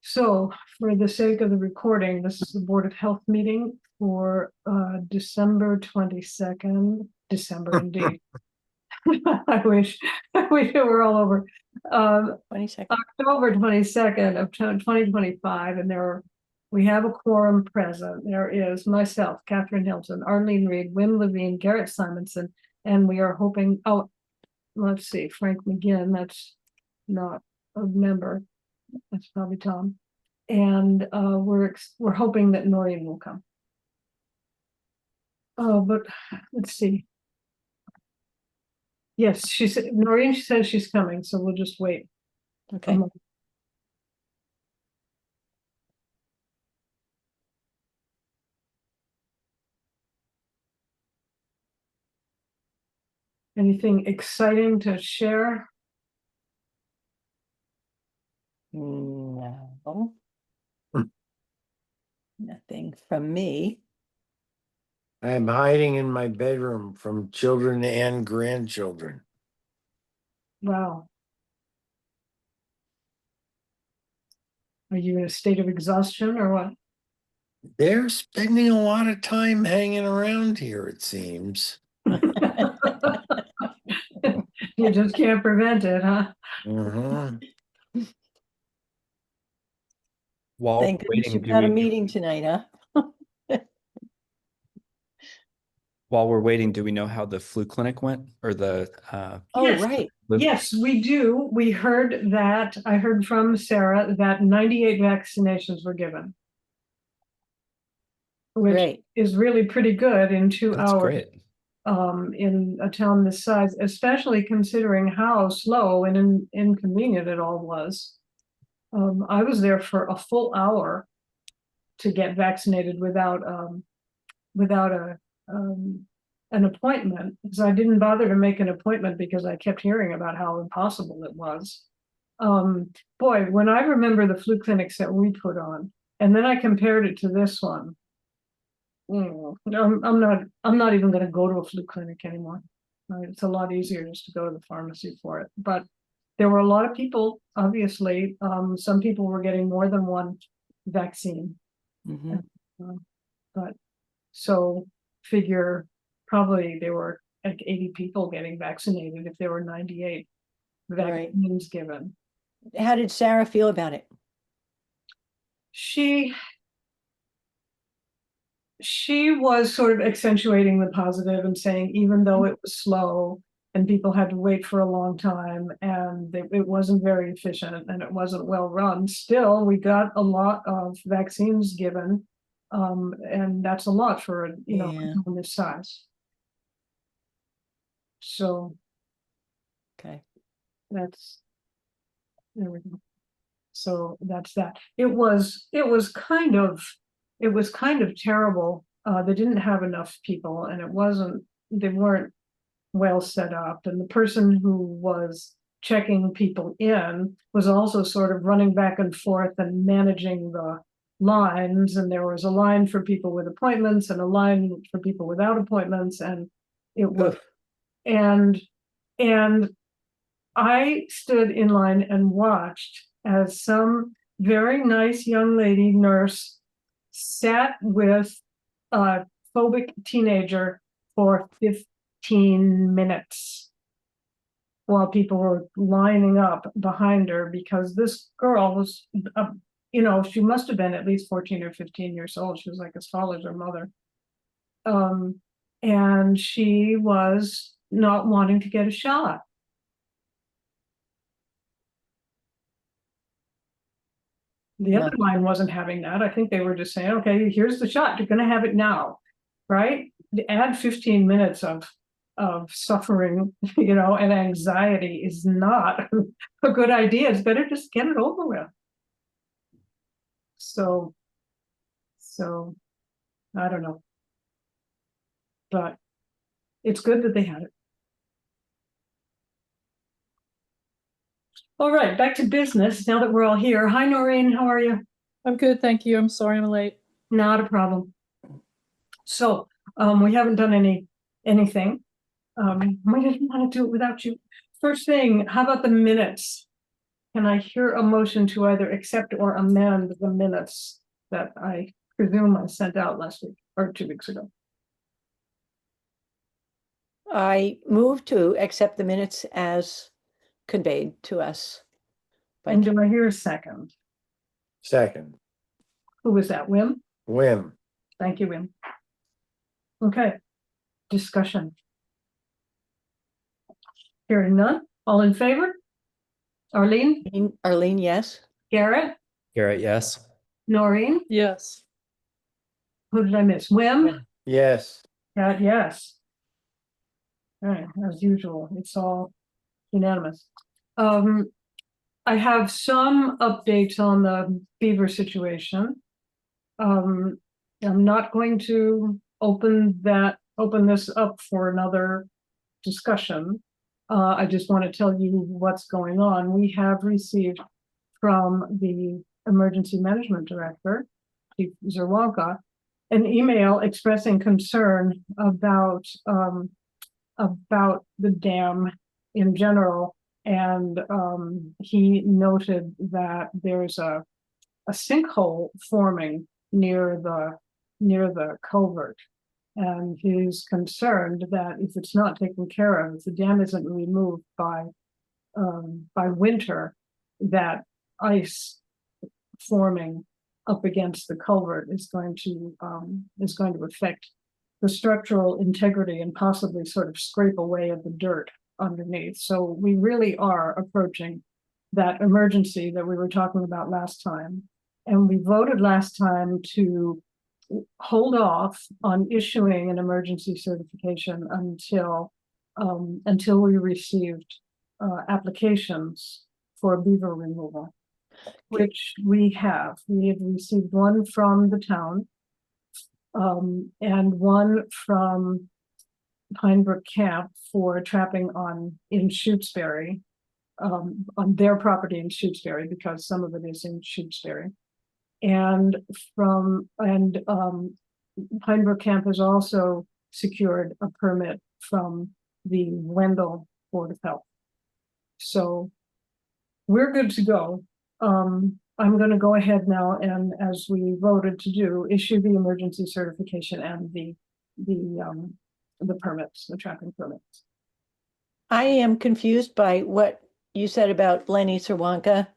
So for the sake of the recording, this is the Board of Health meeting for December 22nd, December indeed. I wish it were all over. 22nd. October 22nd of 2025, and we have a quorum present. There is myself, Catherine Hilton, Arlene Reed, Wim Levine, Garrett Simonson, and we are hoping, let's see, Frank McGinn, that's not a member. That's probably Tom. And we're hoping that Noreen will come. Oh, but let's see. Yes, she said, Noreen says she's coming, so we'll just wait. Okay. Anything exciting to share? No. Nothing from me. I'm hiding in my bedroom from children and grandchildren. Wow. Are you in a state of exhaustion or what? They're spending a lot of time hanging around here, it seems. You just can't prevent it, huh? Mhm. While Thank we're goodness waiting, you've do got a we, meeting tonight, huh? while we're waiting, do we know how the flu clinic went or the Oh, Yes. right. Yes, we do. We heard that, I heard from Sarah that 98 vaccinations were given. Which Great. is really pretty good in 2 That's hours. great. In a town this size, especially considering how slow and inconvenient it all was. I was there for a full hour to get vaccinated without an appointment, because I didn't bother to make an appointment because I kept hearing about how impossible it was. Boy, when I remember the flu clinics that we put on, and then I compared it to this one. I'm not even going to go to a flu clinic anymore. It's a lot easier just to go to the pharmacy for it. But there were a lot of people, obviously. Some people were getting more than one vaccine. Mhm. But so figure probably there were like 80 people getting vaccinated if there were 98 Right. vaccines given. How did Sarah feel about it? She was sort of accentuating the positive and saying, even though it was slow and people had to wait for a long time and it wasn't very efficient and it wasn't well run, still we got a lot of vaccines given. And that's a lot for a town this size. So Okay. there we go. So that's that. It was kind of terrible. They didn't have enough people, and they weren't well set up. And the person who was checking people in was also sort of running back and forth and managing the lines. And there was a line for people with appointments and a line for people without appointments, and it was Oof. and I stood in line and watched as some very nice young lady nurse sat with a phobic teenager for 15 minutes while people were lining up behind her, because this girl was, she must have been at least 14 or 15 years old. She was like as tall as her mother. And she was not wanting to get a shot. The other line wasn't having that. I think they were just saying, okay, here's the shot. You're going to have it now, right? To add 15 minutes of suffering, and anxiety is not a good idea. It's better just get it over with. So I don't know. But it's good that they had it. All right, back to business now that we're all here. Hi, Noreen, how are you? I'm good, thank you. I'm sorry I'm late. Not a problem. So we haven't done anything. We didn't want to do it without you. First thing, how about the minutes? can I hear a motion to either accept or amend the minutes that I presume I sent out last week or 2 weeks ago? I move to accept the minutes as conveyed to us. by And do I hear a second? Second, Who was that, Wim? Wim. Thank you, Wim. Okay, discussion. Hearing none, all in favor? Arlene, Arlene, yes? Garrett, Garrett, yes. Noreen, Yes. who did I miss? Wim? Yes. Yes. All right, as usual, it's all unanimous. I have some updates on the beaver situation. I'm not going to open this up for another discussion. I just want to tell you what's going on. We have received from the Emergency Management Director, Chief Zerwanka, an email expressing concern about the dam in general. And he noted that there's a sinkhole forming near the culvert. And he's concerned that if it's not taken care of, if the dam isn't removed by winter, that ice forming up against the culvert is going to affect the structural integrity and possibly sort of scrape away at the dirt underneath. So we really are approaching that emergency that we were talking about last time. And we voted last time to hold off on issuing an emergency certification until we received applications for beaver removal, which we have. We have received one from the town and one from Pinebrook Camp for trapping in Shutesbury, on their property in Shutesbury, because some of it is in Shutesbury. And Pinebrook Camp has also secured a permit from the Wendell Board of Health. So we're good to go. I'm going to go ahead now and, as we voted to do, issue the emergency certification and the permits, the trapping permits. I am confused by what you said about Lenny Cerwanka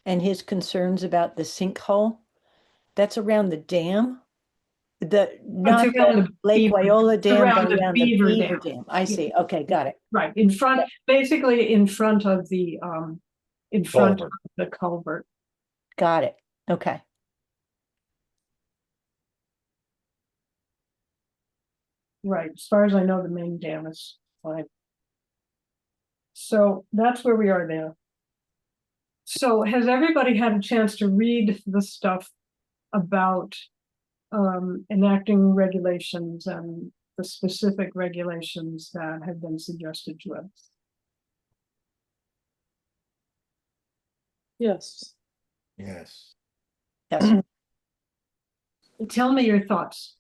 and his concerns about the sinkhole. That's around the dam? Not around the the Lake beaver- Wyola Dam, around but the around the beaver Beaver dam. Dam. I see. Okay, got it. Right, in front, basically in front of the Culvert. culvert. Got it. Okay. Right, as far as I know, the main dam is fine. So that's where we are there. So has everybody had a chance to read the stuff about enacting regulations and the specific regulations that have been suggested to us? Yes. Yes. Yes. Tell me your thoughts.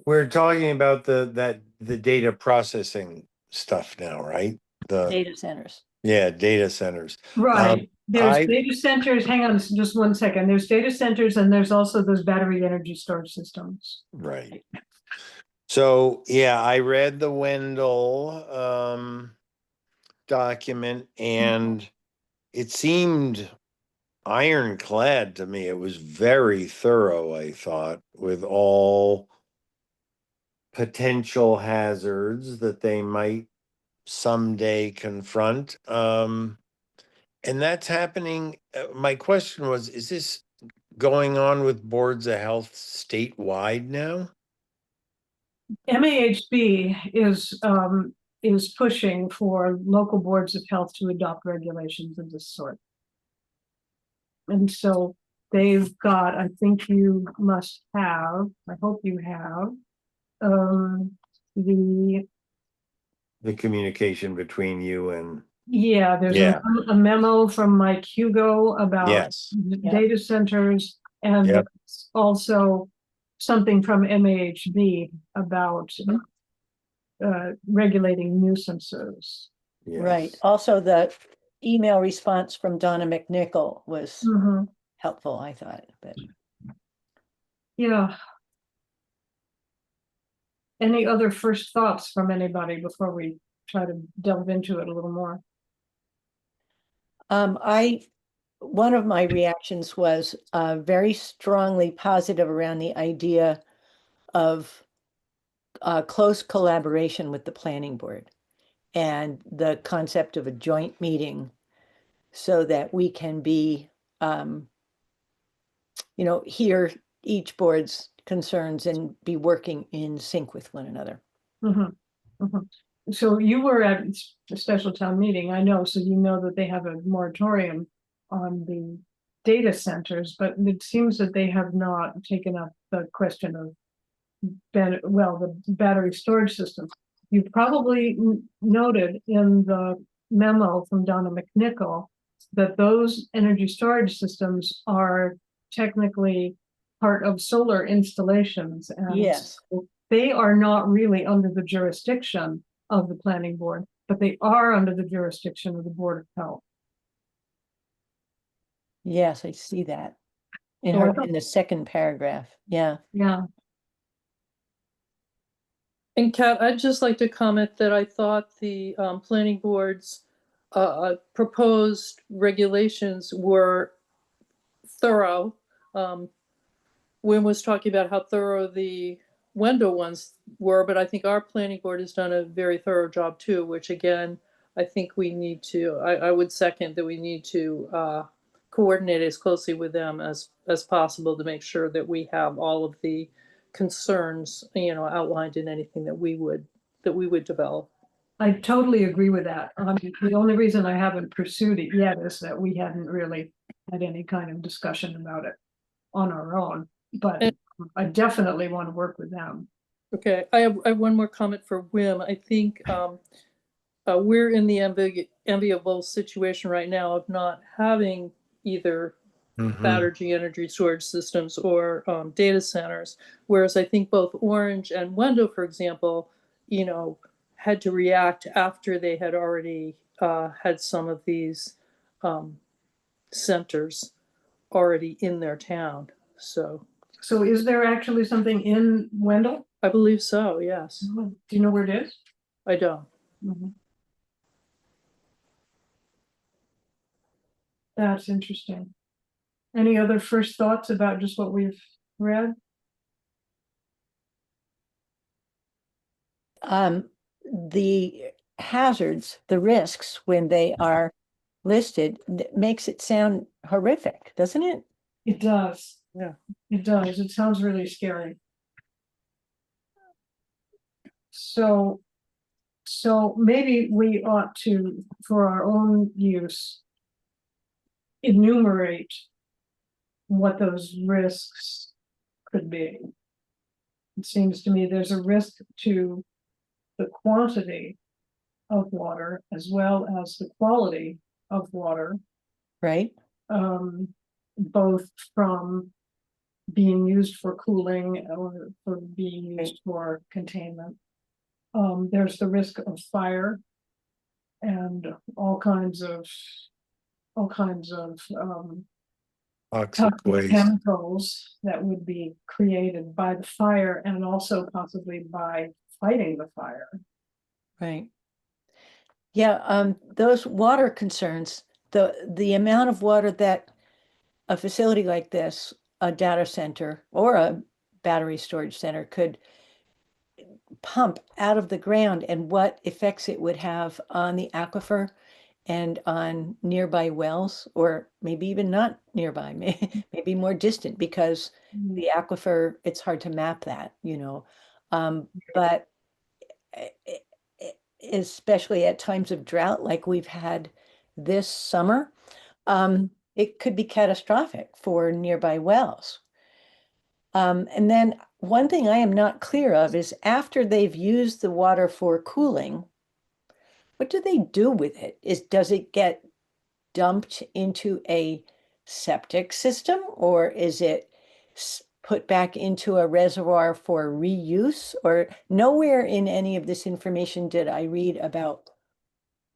We're talking about the data processing stuff now, right? Data centers. Data centers. Right, there's I- data centers, hang on just 1 second, there's data centers and there's also those battery energy storage systems. Right. So, yeah, I read the Wendell document and it seemed ironclad to me. It was very thorough, I thought, with all potential hazards that they might someday confront. And that's happening. My question was, is this going on with boards of health statewide now? MAHB is pushing for local boards of health to adopt regulations of this sort. And so they've got, I think you must have, I hope you have, the, The communication between you and, yeah, there's Yeah. a memo from Mike Hugo about yes, data centers, and Yep. there's also something from MAHB about regulating nuisances. Right. Yes. Also, the email response from Donna McNichol was Mhm. helpful, I thought, but Yeah. Any other first thoughts from anybody before we try to delve into it a little more? one of my reactions was very strongly positive around the idea of close collaboration with the planning board and the concept of a joint meeting so that we can be, hear each board's concerns and be working in sync with one another. Mhm, mhm. So you were at a special town meeting, I know, so you know that they have a moratorium on the data centers, but it seems that they have not taken up the question of the battery storage system. You probably noted in the memo from Donna McNichol that those energy storage systems are technically part of solar installations, and Yes. so they are not really under the jurisdiction of the planning board, but they are under the jurisdiction of the Board of Health. Yes, I see that in So I her, thought- in the second paragraph. Yeah. Yeah, And Kat, I'd just like to comment that I thought the planning board's proposed regulations were thorough. Wim was talking about how thorough the Wendell ones were, but I think our planning board has done a very thorough job too, which again, I think we need to, I would second that we need to coordinate as closely with them as possible to make sure that we have all of the concerns, outlined in anything that we would develop. I totally agree with that. The only reason I haven't pursued it yet is that we hadn't really had any kind of discussion about it on our own, but And- I definitely want to work with them. Okay, I have one more comment for Wim. I think we're in the enviable situation right now of not having either Mhm. battery energy storage systems or data centers. Whereas I think both Orange and Wendell, for example, had to react after they had already had some of these centers already in their town. So So is there actually something in Wendell? I believe so, yes. Do you know where it is? I don't. Mhm. That's interesting. Any other first thoughts about just what we've read? The hazards, the risks when they are listed, makes it sound horrific, doesn't it? It does. Yeah. It does. It sounds really scary. So maybe we ought to, for our own use, enumerate what those risks could be. It seems to me there's a risk to the quantity of water as well as the quality of water, Right? both from being used for cooling or for being used for containment. There's the risk of fire and all kinds of Toxic toxic waste. chemicals that would be created by the fire and also possibly by fighting the fire. Right. Yeah, those water concerns, the amount of water that a facility like this, a data center or a battery storage center could pump out of the ground and what effects it would have on the aquifer and on nearby wells, or maybe even not nearby, maybe more distant, because the aquifer, it's hard to map that, but especially at times of drought like we've had this summer, it could be catastrophic for nearby wells. And then one thing I am not clear of is after they've used the water for cooling, what do they do with it? Does it get dumped into a septic system, or is it put back into a reservoir for reuse? Or nowhere in any of this information did I read about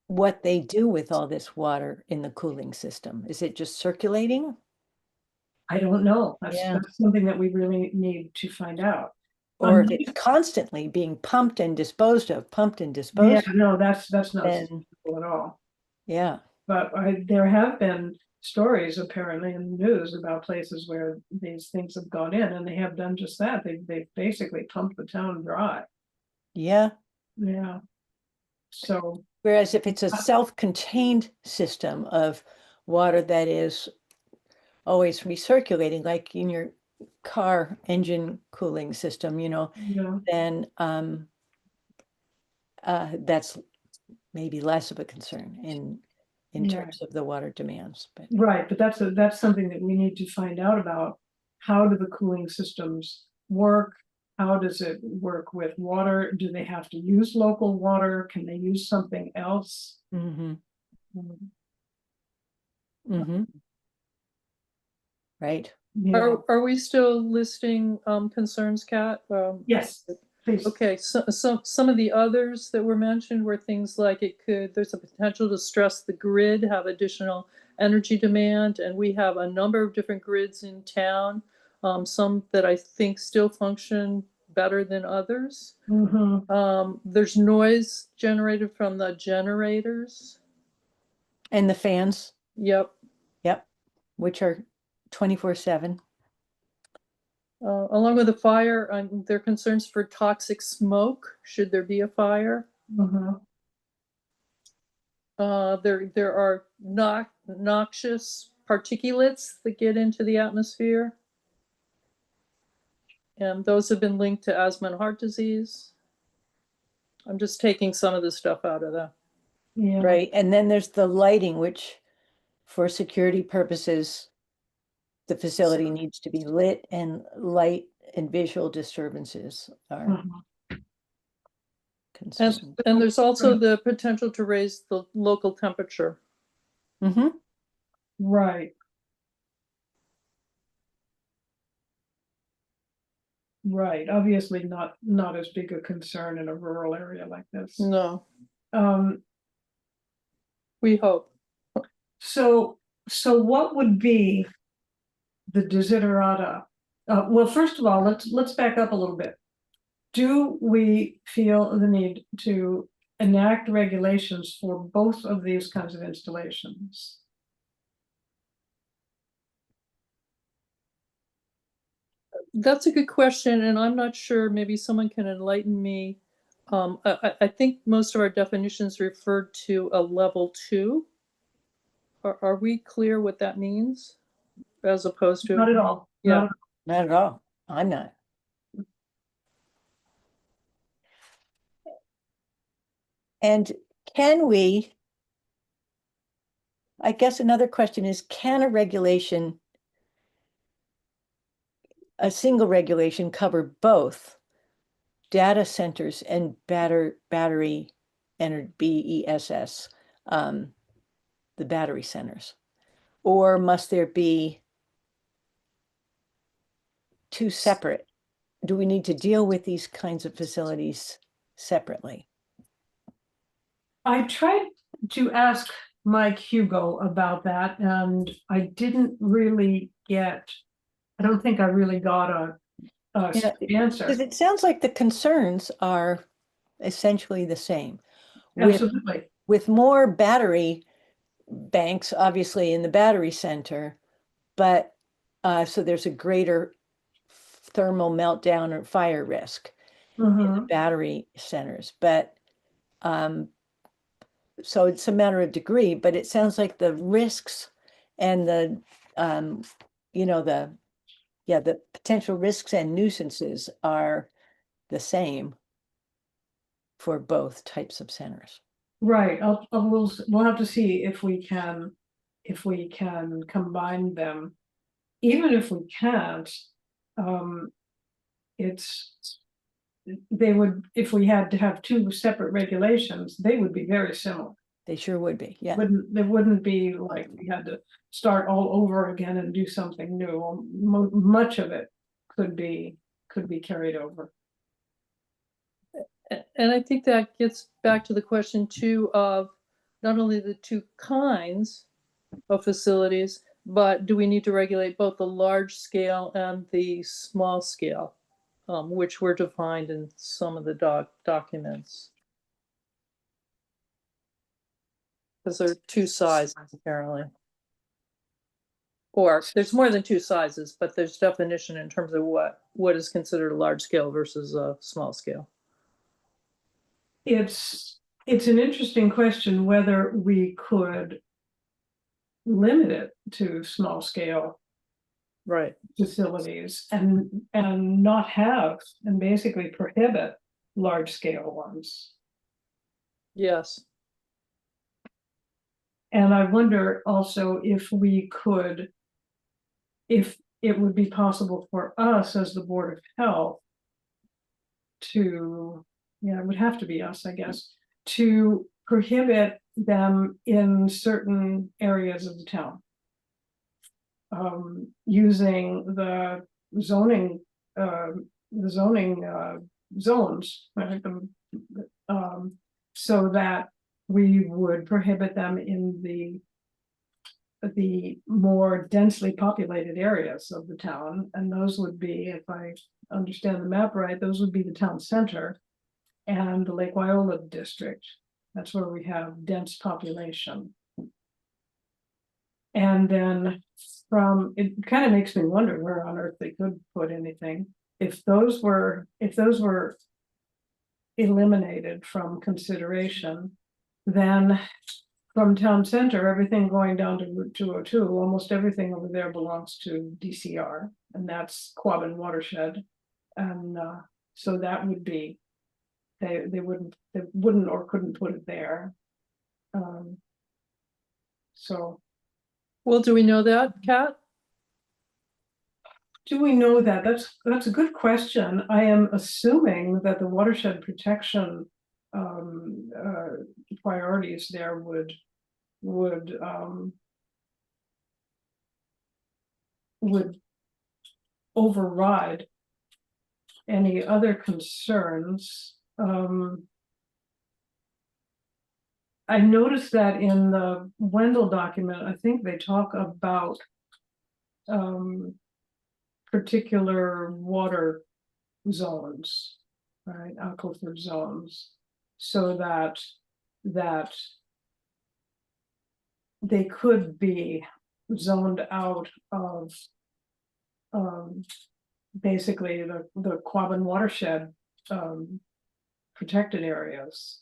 what they do with all this water in the cooling system. Is it just circulating? I don't know. Yeah. That's something that we really need to find out. Or if it's constantly being pumped and disposed of, pumped and Yeah, disposed of, no, that's not then, sustainable at all. yeah. But there have been stories apparently in the news about places where these things have gone in, and they have done just that. They basically pumped the town dry. Yeah. Yeah. So, Whereas if it's a self-contained system of water that is always recirculating, like in your car engine cooling system, then that's maybe less of a concern in Yeah. terms of the water demands. But right, but that's something that we need to find out about. How do the cooling systems work? How does it work with water? Do they have to use local water? Can they use something else? mm-hmm, Mm, mm-hmm. Right. Yeah, Are we still listing concerns, Kat? yes, please. Okay, so some of the others that were mentioned were things like there's a potential to stress the grid, have additional energy demand, and we have a number of different grids in town. Some that I think still function better than others. Mhm. There's noise generated from the generators. And the fans, Yep. yep, which are 24/7. Along with the fire, there are concerns for toxic smoke, should there be a fire. Mhm. There are noxious particulates that get into the atmosphere. And those have been linked to asthma and heart disease. I'm just taking some of the stuff out of that. Yeah. Right. And then there's the lighting, which for security purposes, the facility needs to be lit, and light and visual disturbances are Mhm. concerns. And there's also the potential to raise the local temperature. Mm-hmm. Right. Right, obviously not as big a concern in a rural area like this. No, Um, we hope. so what would be the desiderata? Well, first of all, let's back up a little bit. Do we feel the need to enact regulations for both of these kinds of installations? That's a good question, and I'm not sure, maybe someone can enlighten me. I think most of our definitions referred to a level 2. Are we clear what that means? As opposed to? Not at all. Yeah. Not at all. I'm not. And can we, I guess another question is, can a single regulation cover both data centers and battery and BESS, the battery centers? Or must there be two separate? Do we need to deal with these kinds of facilities separately? I tried to ask Mike Hugo about that, and I didn't really get, I don't think I really got a Yeah, answer. Because it sounds like the concerns are essentially the same. Absolutely. With more battery banks, obviously in the battery center, but so there's a greater thermal meltdown or fire risk in the Mhm. battery centers. But so it's a matter of degree, but it sounds like the risks and the the potential risks and nuisances are the same for both types of centers. Right, we'll have to see if we can combine them. Even if we can't, they would, if we had to have two separate regulations, they would be very similar. They sure would be, yeah. There wouldn't be like we had to start all over again and do something new. Much of it could be carried over. And I think that gets back to the question too of not only the two kinds of facilities, but do we need to regulate both the large scale and the small scale, which were defined in some of the documents? Because there are two sizes apparently. Or there's more than two sizes, but there's definition in terms of what is considered a large scale versus a small scale. It's an interesting question whether we could limit it to small scale Right. facilities and not have, and basically prohibit large scale ones. Yes. And I wonder also if we could, if it would be possible for us as the Board of Health to, yeah, it would have to be us, I guess, to prohibit them in certain areas of the town. Using the zoning, zones, right? So that we would prohibit them in the more densely populated areas of the town, and those would be, if I understand the map right, those would be the town center and the Lake Wyola district. That's where we have dense population. And then it kind of makes me wonder where on earth they could put anything. If those were eliminated from consideration, then from town center, everything going down to Route 202, almost everything over there belongs to DCR, and that's Quabbin Watershed. And so that would be, they wouldn't or couldn't put it there. So Well, do we know that, Kat? do we know that? That's a good question. I am assuming that the watershed protection priorities there would override any other concerns. I noticed that in the Wendell document, I think they talk about particular water zones, right, aquifer zones, so that they could be zoned out of basically the Quabbin watershed protected areas.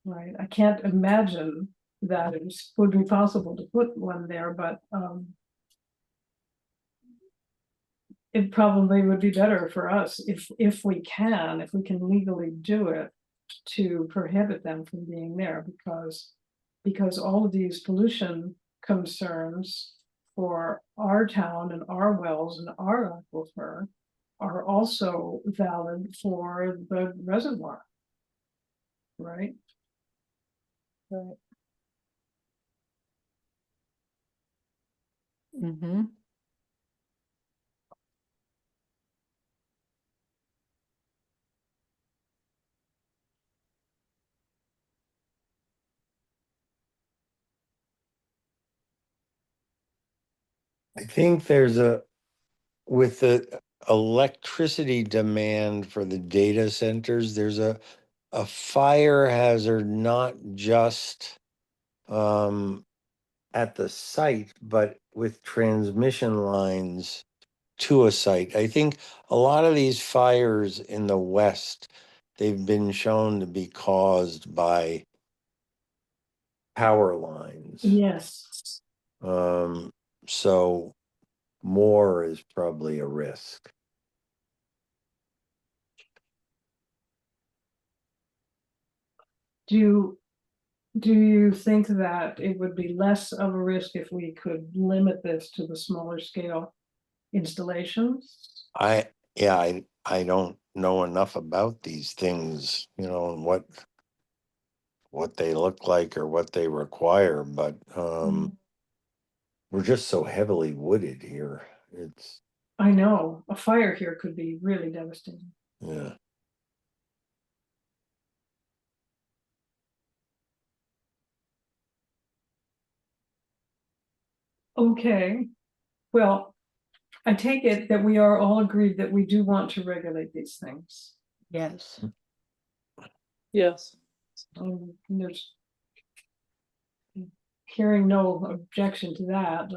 Right, I can't imagine that it would be possible to put one there, but it probably would be better for us if we can legally do it, to prohibit them from being there, because all of these pollution concerns for our town and our wells and our aquifer are also valid for the reservoir. Right? Right. Mm-hmm. I think with the electricity demand for the data centers, there's a fire hazard, not just at the site, but with transmission lines to a site. I think a lot of these fires in the West, they've been shown to be caused by power lines. Yes. So more is probably a risk. Do you think that it would be less of a risk if we could limit this to the smaller scale installations? I don't know enough about these things, and what they look like or what they require, but we're just so heavily wooded here. It's I know a fire here could be really devastating. yeah. Okay, well, I take it that we are all agreed that we do want to regulate these things. Yes. Yes. There's hearing no objection to that,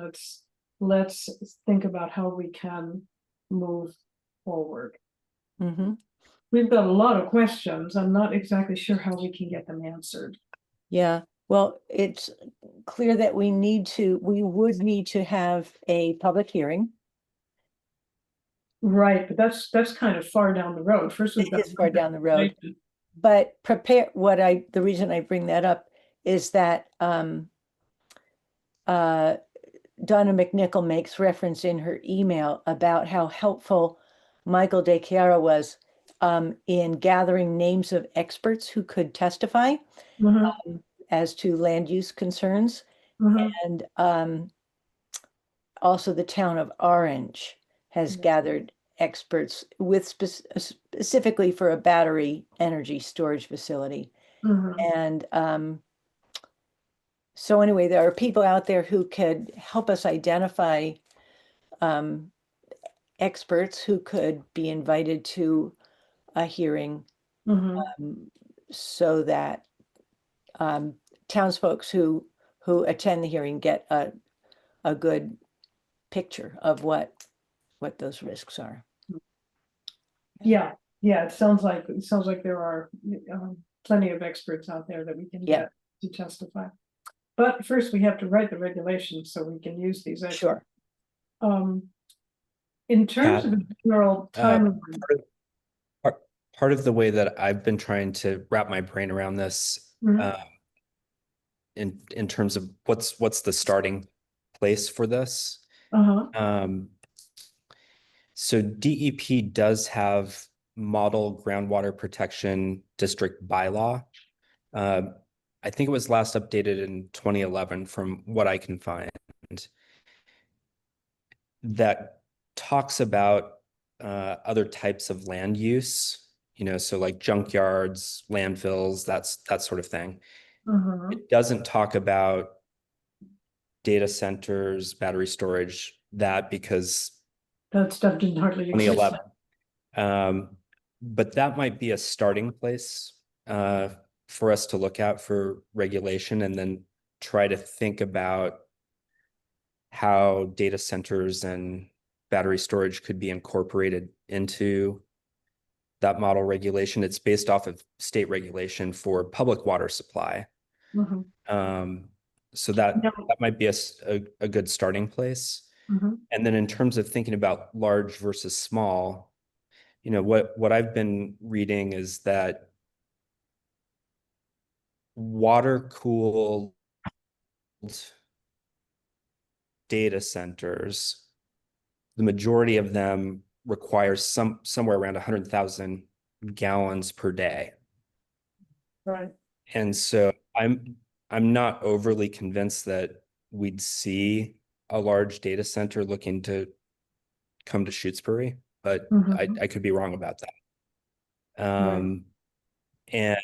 let's think about how we can move forward. Hmm. We've got a lot of questions. I'm not exactly sure how we can get them answered. Yeah, well, it's clear that we would need to have a public hearing. Right, but that's kind of far down the road. First, we've It got. is far down the road. But the reason I bring that up is that Donna McNichol makes reference in her email about how helpful Michael De Chiara was in gathering names of experts who could testify Mhm, as to land use concerns. mhm, And also the town of Orange has Yeah. gathered experts with specifically for a battery energy storage facility. mhm. And so anyway, there are people out there who could help us identify experts who could be invited to a hearing Mhm. so that townsfolk who attend the hearing get a good picture of what those risks are. Yeah, it sounds like there are plenty of experts out there that we can Yeah. get to testify. But first, we have to write the regulations so we can use these experts. Sure. In terms of Pat, the general timeline, part of the way that I've been trying to wrap my brain around this, Mhm. in terms of what's the starting place for this. uh-huh, So DEP does have model groundwater protection district bylaw. I think it was last updated in 2011 from what I can find, that talks about other types of land use, so like junkyards, landfills, that sort of thing. uh-huh. It doesn't talk about data centers, battery storage, because That stuff didn't hardly exist. 2011. But that might be a starting place for us to look at for regulation, and then try to think about how data centers and battery storage could be incorporated into that model regulation. It's based off of state regulation for public water supply. Mhm, So that No. might be a good starting place. mhm, And then in terms of thinking about large versus small, what I've been reading is that water cooled data centers, the majority of them require somewhere around 100,000 gallons per day. Right, And so I'm not overly convinced that we'd see a large data center looking to come to Shutesbury, but mhm, I could be wrong about that. right. And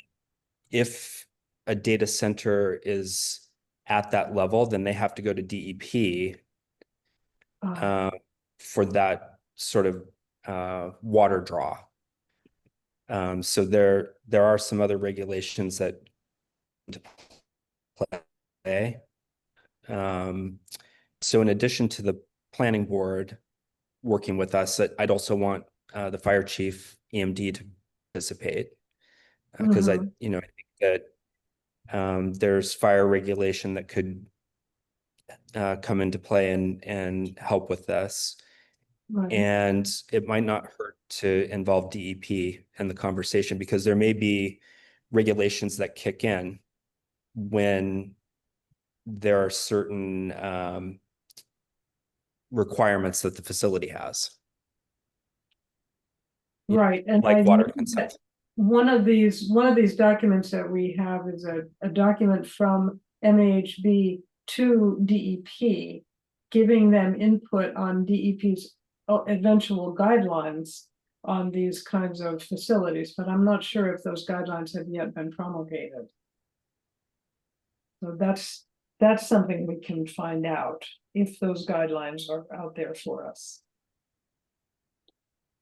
if a data center is at that level, then they have to go to DEP Uh, for that sort of water draw. So there are some other regulations that to play. So in addition to the planning board working with us, I'd also want the fire chief, EMD, to participate, because I mhm, think that there's fire regulation that could come into play and help with this. Right, And it might not hurt to involve DEP in the conversation, because there may be regulations that kick in when there are certain requirements that the facility has, right. And I like know water that consumption. one of these documents that we have is a document from MAHB to DEP, giving them input on DEP's eventual guidelines on these kinds of facilities, but I'm not sure if those guidelines have yet been promulgated. So that's something we can find out if those guidelines are out there for us.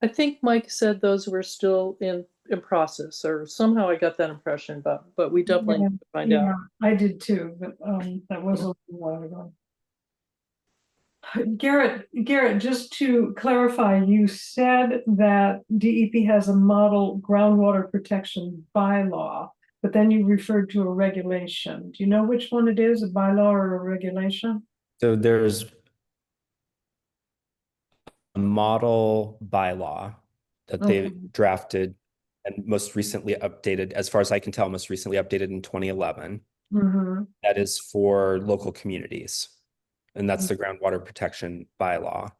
I think Mike said those were still in process, or somehow I got that impression, but we definitely need to find out. Yeah, I did too, but that was a little while ago. Garrett, just to clarify, you said that DEP has a model groundwater protection bylaw, but then you referred to a regulation. Do you know which one it is, a bylaw or a regulation? So there's a model bylaw that they Okay. drafted and most recently updated, as far as I can tell, most recently updated in 2011. Mhm. That is for local communities. And that's the groundwater protection bylaw.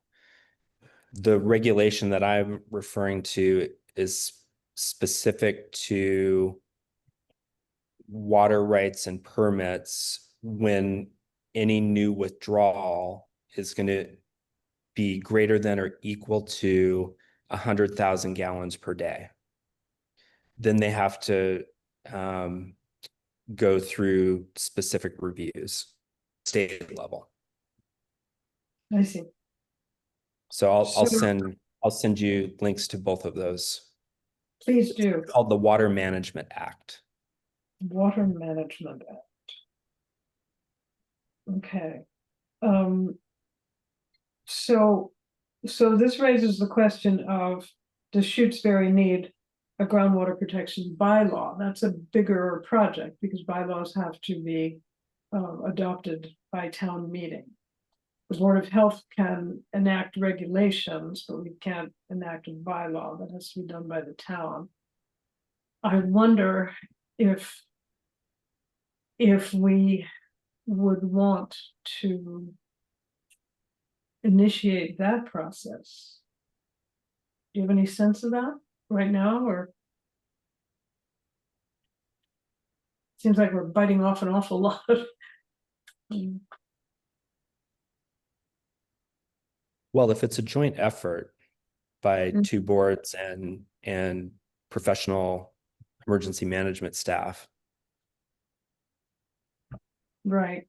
The regulation that I'm referring to is specific to water rights and permits when any new withdrawal is going to be greater than or equal to 100,000 gallons per day. Then they have to go through specific reviews, state level. I see. So I'll Sure. send you links to both of those. Please do. It's called the Water Management Act. Water Management Act. Okay. Um, so this raises the question of, does Shutesbury need a groundwater protection bylaw? That's a bigger project because bylaws have to be adopted by town meeting. The Board of Health can enact regulations, but we can't enact a bylaw. That has to be done by the town. I wonder if we would want to initiate that process. Do you have any sense of that right now, or? Seems like we're biting off an awful lot. Well, if it's a joint effort by Mm. two boards and professional emergency management staff. Right.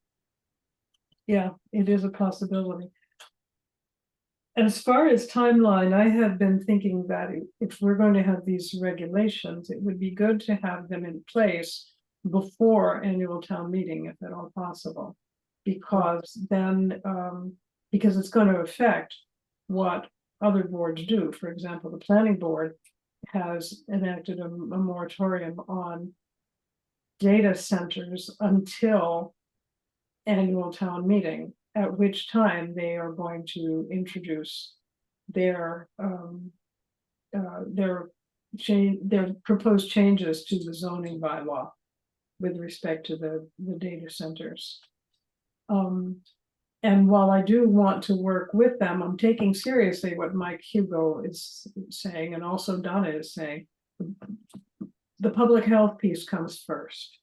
Yeah, it is a possibility. As far as timeline, I have been thinking that if we're going to have these regulations, it would be good to have them in place before annual town meeting, if at all possible. Because then, because it's going to affect what other boards do. For example, the planning board has enacted a moratorium on data centers until annual town meeting, at which time they are going to introduce their proposed changes to the zoning bylaw with respect to the data centers. And while I do want to work with them, I'm taking seriously what Mike Hugo is saying, and also Donna is saying. The public health piece comes first,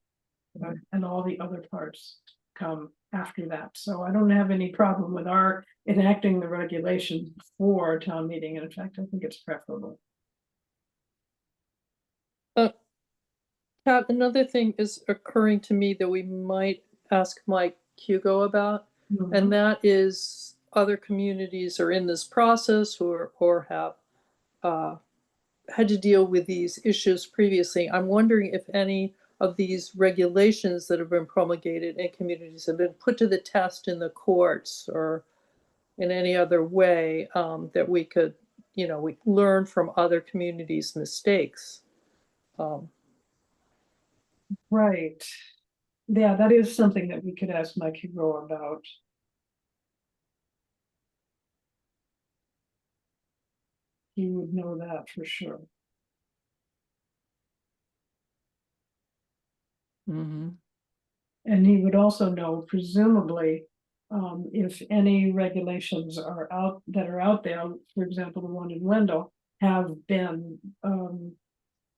and all the other parts come after that. So I don't have any problem with our enacting the regulations before town meeting. And in fact, I think it's preferable. Pat, another thing is occurring to me that we might ask Mike Hugo about, Mhm. and that is other communities are in this process or have had to deal with these issues previously. I'm wondering if any of these regulations that have been promulgated in communities have been put to the test in the courts or in any other way that we could, we learn from other communities' mistakes. Right. Yeah, that is something that we could ask Mike Hugo about. He would know that for sure. Mm-hmm. And he would also know, presumably, if any regulations are out there, for example, the one in Wendell, have been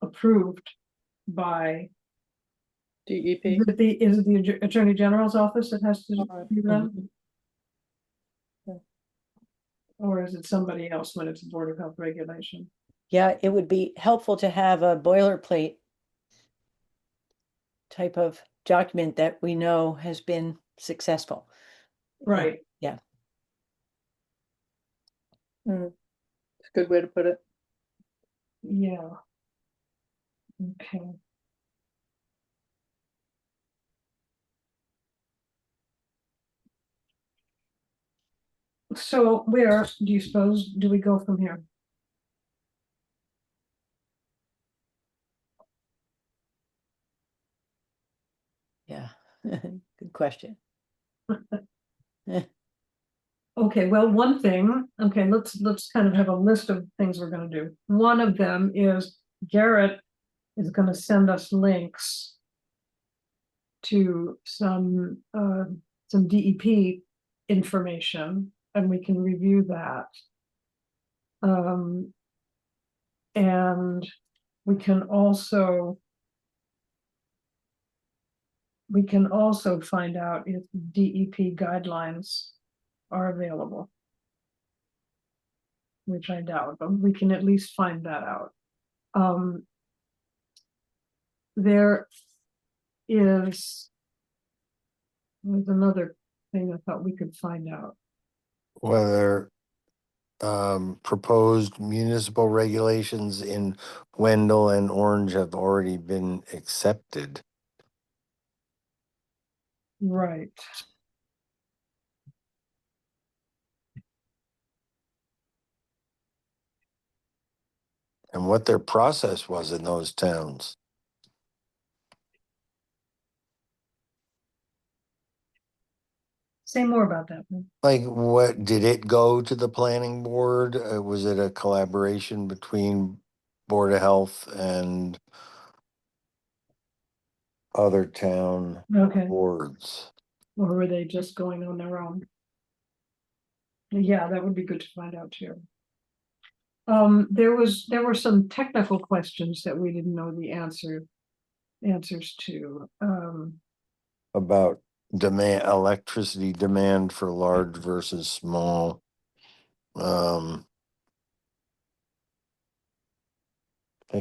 approved by. DEP. Is it the Attorney General's office that has to do that? Yeah. Or is it somebody else when it's a Board of Health regulation? Yeah, it would be helpful to have a boilerplate type of document that we know has been successful. right, Yeah. It's a good way to put it. yeah. Okay. So where do you suppose, do we go from here? Yeah. Good question. Okay, well, one thing, okay, let's kind of have a list of things we're gonna do. One of them is Garrett is gonna send us links to some DEP information, and we can review that. And we can also find out if DEP guidelines are available. Which I doubt, but we can at least find that out. There is. There's another thing I thought we could find out. Whether proposed municipal regulations in Wendell and Orange have already been accepted. Right. And what their process was in those towns. Say more about that. Like, what, did it go to the planning board? Was it a collaboration between Board of Health and other town Okay, boards? or were they just going on their own? Yeah, that would be good to find out too. There were some technical questions that we didn't know the answers to. About electricity demand for large versus small. Like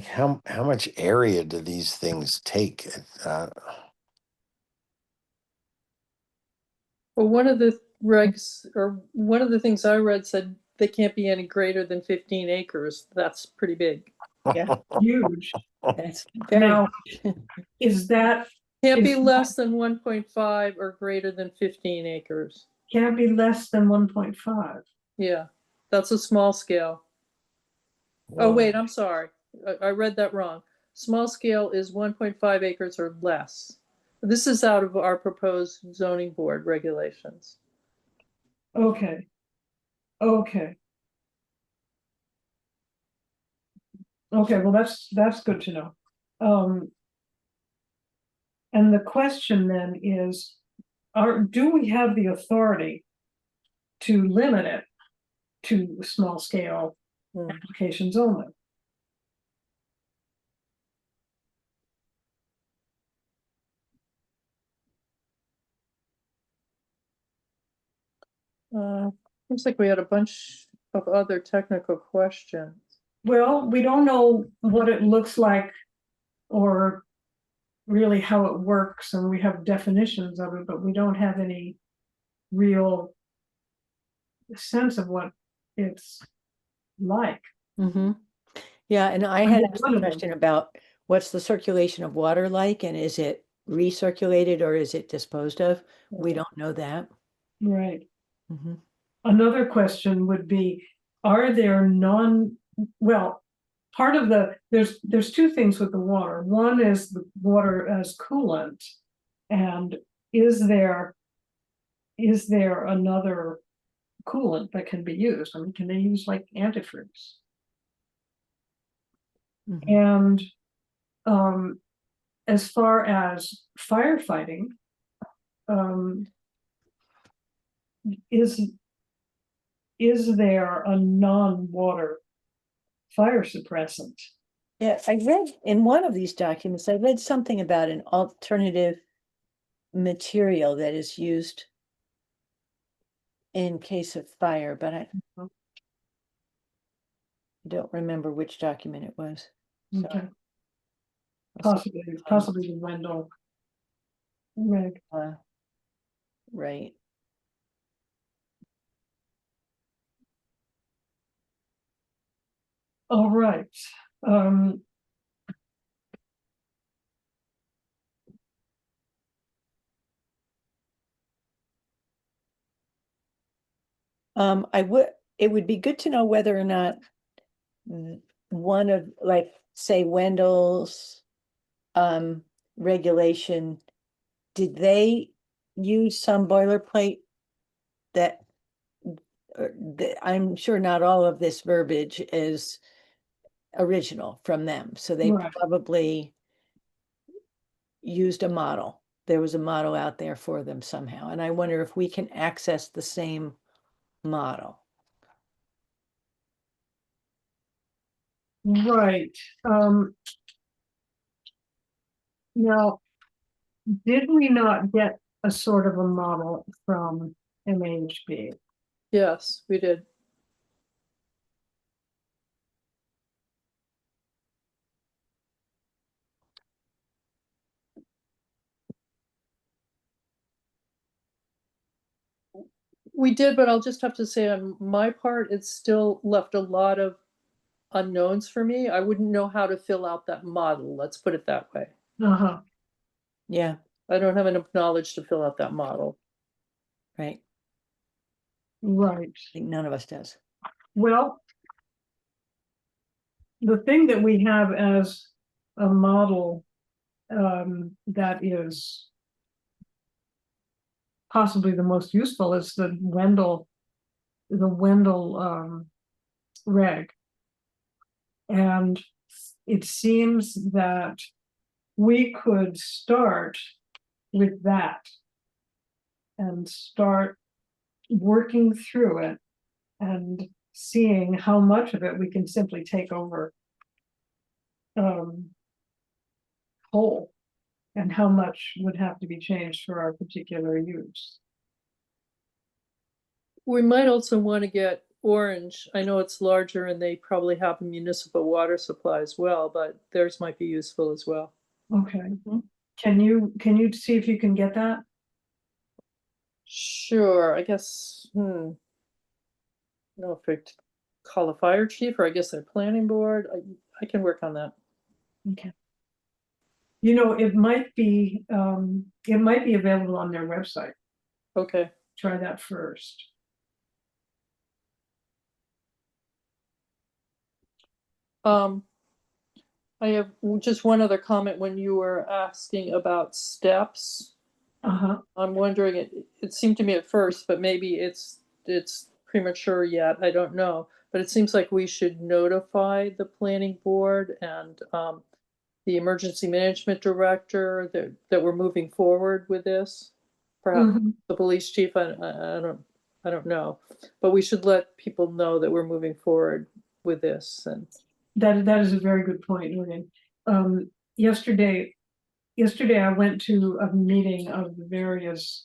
how much area do these things take? Well, one of the regs, or one of the things I read said they can't be any greater than 15 acres. That's pretty big. Yeah, Huge. that's very. Now, is that, Can't be Is- less than 1.5 or greater than 15 acres. can be less than 1.5? Yeah, that's a small scale. Oh, wait, I'm sorry. I read that wrong. Small scale is 1.5 acres or less. This is out of our proposed zoning board regulations. Okay. Okay. Okay, well, that's good to know. And the question then is, do we have the authority to limit it to small scale Hmm. applications only? Seems like we had a bunch of other technical questions. Well, we don't know what it looks like or really how it works, and we have definitions of it, but we don't have any real sense of what it's like. Mm-hmm. Yeah, and I I had get asked one a of them. question about what's the circulation of water like, and is it recirculated or is it disposed of? We don't know that. Right. Mhm. Another question would be, are there well, part of there's two things with the water. One is the water as coolant. And is there another coolant that can be used? I mean, can they use like antifreeze? Mhm. And as far as firefighting, is there a non-water fire suppressant? Yeah, I read in one of these documents, I read something about an alternative material that is used in case of fire, but I don't remember which document it was. So Okay. I'll see. Possibly the Wendell reg. right. All right. Um, It would be good to know whether or not one of, like, say Wendell's regulation, did they use some boilerplate that I'm sure not all of this verbiage is original from them, so they Right. probably used a model. There was a model out there for them somehow, and I wonder if we can access the same model. right. Now, did we not get a sort of a model from MHP? Yes, we did. We did, but I'll just have to say on my part, it's still left a lot of unknowns for me. I wouldn't know how to fill out that model. Let's put it that way. Uh-huh, Yeah, I don't have enough knowledge to fill out that model. right. right. I think none of us does. Well, the thing that we have as a model, that is possibly the most useful is the Wendell reg. And it seems that we could start with that and start working through it and seeing how much of it we can simply take over whole, and how much would have to be changed for our particular use. We might also want to get Orange. I know it's larger and they probably have a municipal water supply as well, but theirs might be useful as well. Okay, can you see if you can get that? Sure, I guess, I don't know if I call the fire chief or I guess their planning board. I can work on that. Okay. You know, it might be available on their website. Okay. Try that first. I have just one other comment when you were asking about steps. Uh-huh, I'm wondering, it seemed to me at first, but maybe it's premature yet, I don't know. But it seems like we should notify the planning board and the emergency management director that we're moving forward with this. Perhaps mhm. the police chief, I don't know. But we should let people know that we're moving forward with this. And That is a very good point, Noreen. Yesterday I went to a meeting of the various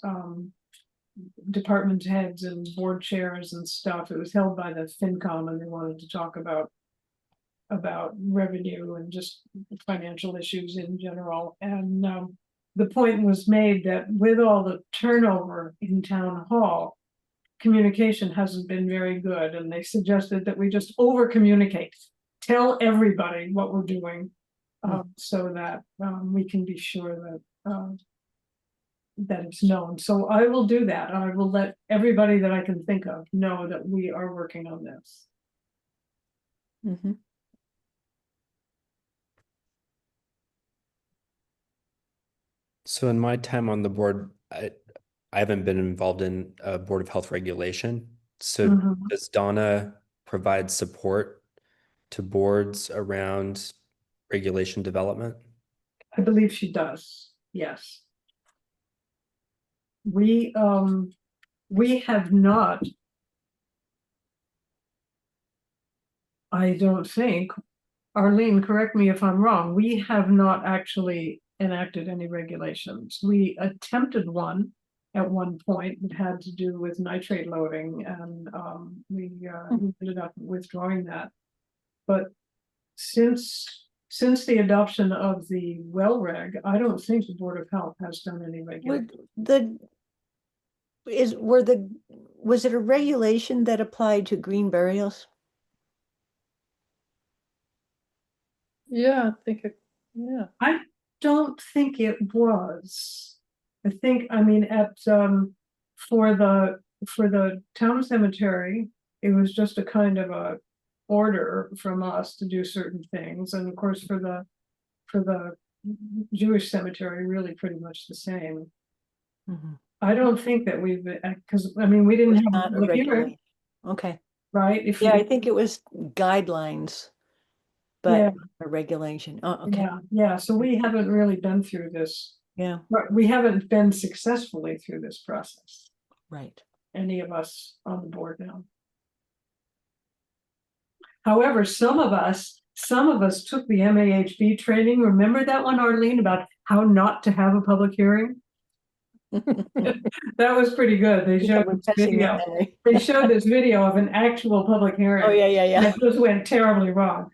department heads and board chairs and stuff. It was held by the FinCom, and they wanted to talk about revenue and just financial issues in general. And the point was made that with all the turnover in town hall, communication hasn't been very good, and they suggested that we just over communicate, tell everybody what we're doing, so that we can be sure that it's known. So I will do that. I will let everybody that I can think of know that we are working on this. Mhm. So in my time on the board, I haven't been involved in a Board of Health regulation. So Mhm. does Donna provide support to boards around regulation development? I believe she does, yes. We have not, I don't think, Arlene, correct me if I'm wrong, we have not actually enacted any regulations. We attempted one at one point that had to do with nitrate loading, and we ended up withdrawing that. But since the adoption of the well reg, I don't think the Board of Health has done any regulation. Would was it a regulation that applied to green burials? Yeah, I think, yeah. I don't think it was. I think, I mean, for the town cemetery, it was just a kind of a order from us to do certain things, and of course, for the Jewish cemetery, really pretty much the same. Mhm. I don't think that we've, because, I mean, we didn't Was have a not a public hearing, regulation. Okay, right? If yeah, I you, think it was guidelines, yeah, but a regulation. Oh, okay, yeah, so we haven't really been through this, yeah, but we haven't been successfully through this process, right. any of us on the board now. However, some of us took the MAHB training. Remember that one, Arlene, about how not to have a public hearing? That was pretty good. They Yeah, showed we're this testing that video. memory. They showed this video of an actual public hearing. Oh, yeah, yeah, And yeah. it just went terribly wrong.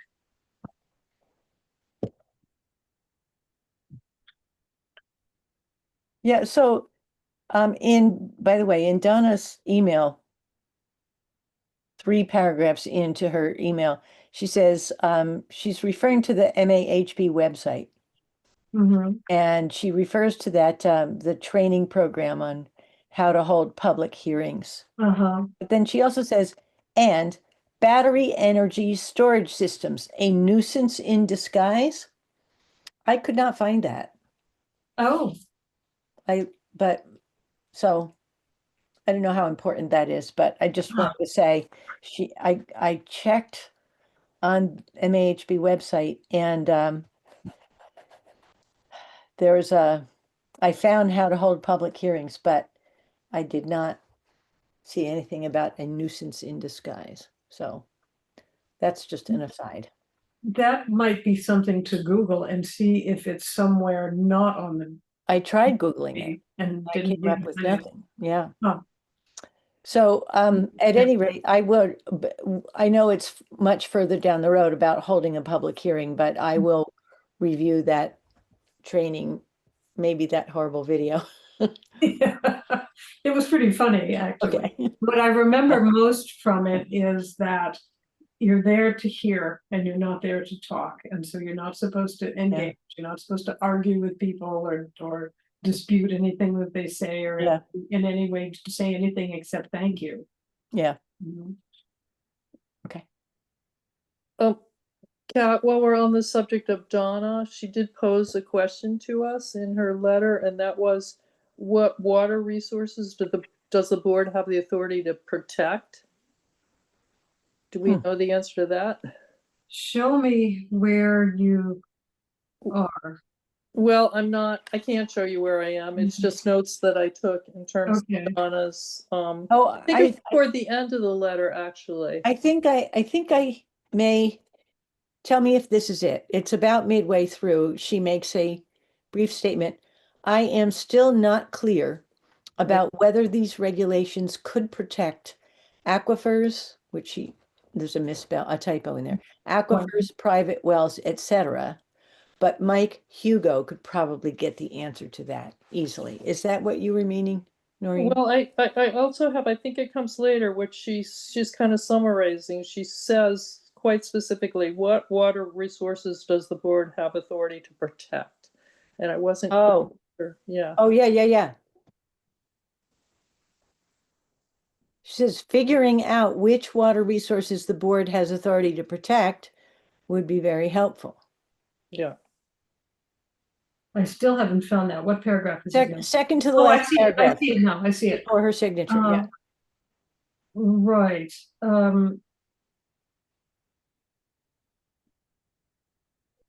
Yeah, so, by the way, in Donna's email, 3 paragraphs into her email, she says, she's referring to the MAHB website. Mhm. And she refers to that, the training program on how to hold public hearings. Uh-huh. But then she also says, and battery energy storage systems, a nuisance in disguise. I could not find that. Oh, So I don't know how important that is, but I just wanted to say, I checked on MAHB website and, I found how to hold public hearings, but I did not see anything about a nuisance in disguise. So that's just an aside. that might be something to Google and see if it's somewhere not on the I tried Googling it. and I didn't came up give with you any. nothing. Yeah. Huh. So, at any rate, I know it's much further down the road about holding a public hearing, but I will review that training, maybe that horrible video. It was pretty funny, actually. Okay. What I remember most from it is that you're there to hear and you're not there to talk. And so you're not supposed to engage. You're not supposed to argue with people or dispute anything that they say or Yeah. in any way to say anything except thank you. Yeah. Mhm. Kat, while we're on the subject of Donna, she did pose a question to us in her letter, and that was, what water resources does the board have the authority to protect? Do we know the answer to that? Show me where you are. Well, I can't show you where I am. It's just notes that I took in terms Okay. of Donna's, Oh, I think it's toward the end of the letter, actually. I think I may, tell me if this is it. It's about midway through. She makes a brief statement. I am still not clear about whether these regulations could protect aquifers, there's a typo in there, aquifers, private wells, etc. But Mike Hugo could probably get the answer to that easily. Is that what you were meaning, Noreen? Well, I also have, I think it comes later, which she's kind of summarizing. She says quite specifically, what water resources does the board have authority to protect? And I wasn't Oh, clear. Yeah. oh, yeah. She says figuring out which water resources the board has authority to protect would be very helpful. Yeah. I still haven't found that. What paragraph is it in? Second to the Oh, I last see it. I paragraph, see it now. I see it. or her signature, yeah. Right.